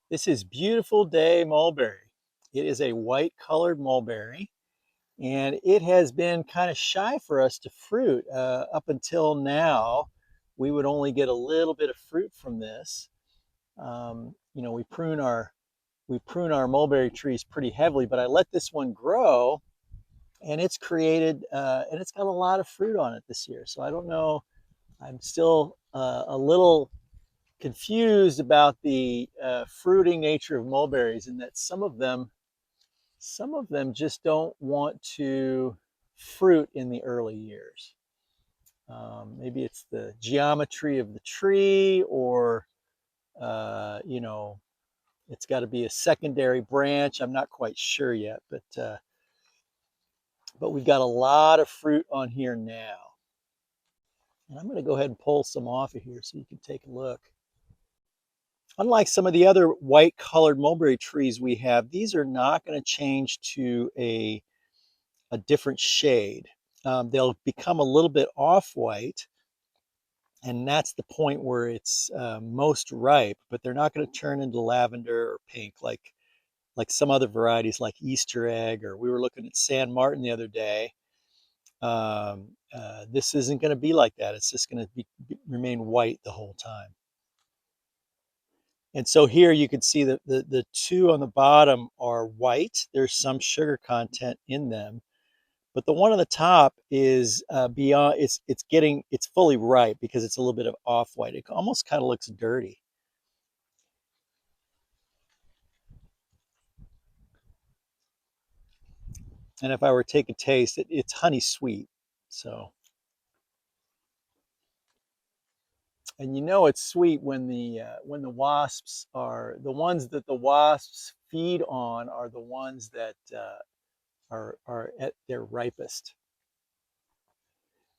This is Beautiful Day Mulberry. It is a white colored mulberry, and it has been kind of shy for us to fruit. Up until now, we would only get a little bit of fruit from this. We prune our mulberry trees pretty heavily, but I let this one grow, and it's created and it's got a lot of fruit on it this year. So I don't know. I'm still a little confused about the fruiting nature of mulberries, and that some of them just don't want to fruit in the early years. Maybe it's the geometry of the tree, or uh, you know, it's got to be a secondary branch. I'm not quite sure yet, but we've got a lot of fruit on here now. And I'm going to go ahead and pull some off of here so you can take a look. Unlike some of the other white colored mulberry trees we have, these are not going to change to a different shade. They'll become a little bit off-white, and that's the point where it's most ripe, but they're not going to turn into lavender or pink like some other varieties like Easter egg, or we were looking at San Martin the other day. This isn't going to be like that. It's just going to remain white the whole time. And so here you can see that the two on the bottom are white. There's some sugar content in them, but the one on the top is beyond. It's fully ripe because it's a little bit of off white. It almost kind of looks dirty. And if I were to take a taste, it's honey sweet. So, and you know it's sweet when the wasps are the ones that the wasps feed on are the ones that are at their ripest.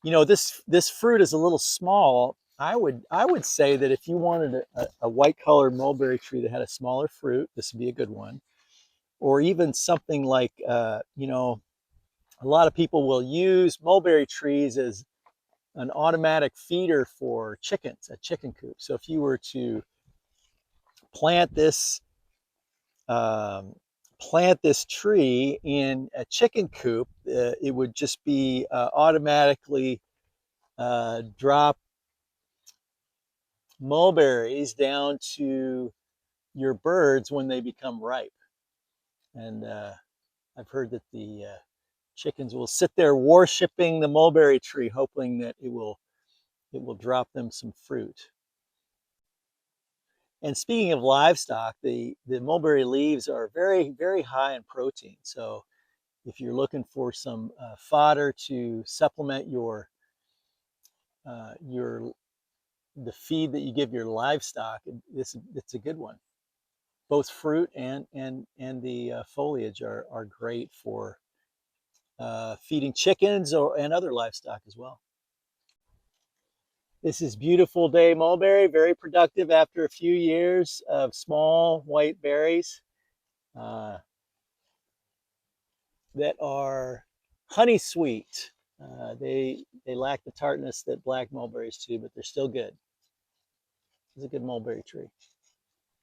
This fruit is a little small. I would say that if you wanted a white colored mulberry tree that had a smaller fruit, this would be a good one. Or even something like a lot of people will use mulberry trees as an automatic feeder for chickens, a chicken coop. So if you were to plant this um, plant this tree in a chicken coop, it would just be automatically drop mulberries down to your birds when they become ripe. And I've heard that the chickens will sit there worshiping the mulberry tree, hoping that it will drop them some fruit. And speaking of livestock, the mulberry leaves are very, very high in protein. So if you're looking for some fodder to supplement your the feed that you give your livestock, it's a good one. Both fruit and the foliage are great for feeding chickens and other livestock as well. This is Beautiful Day Mulberry, very productive after a few years of small white berries uh, that are honey sweet. They lack the tartness that black mulberries do, but they're still good. It's a good mulberry tree.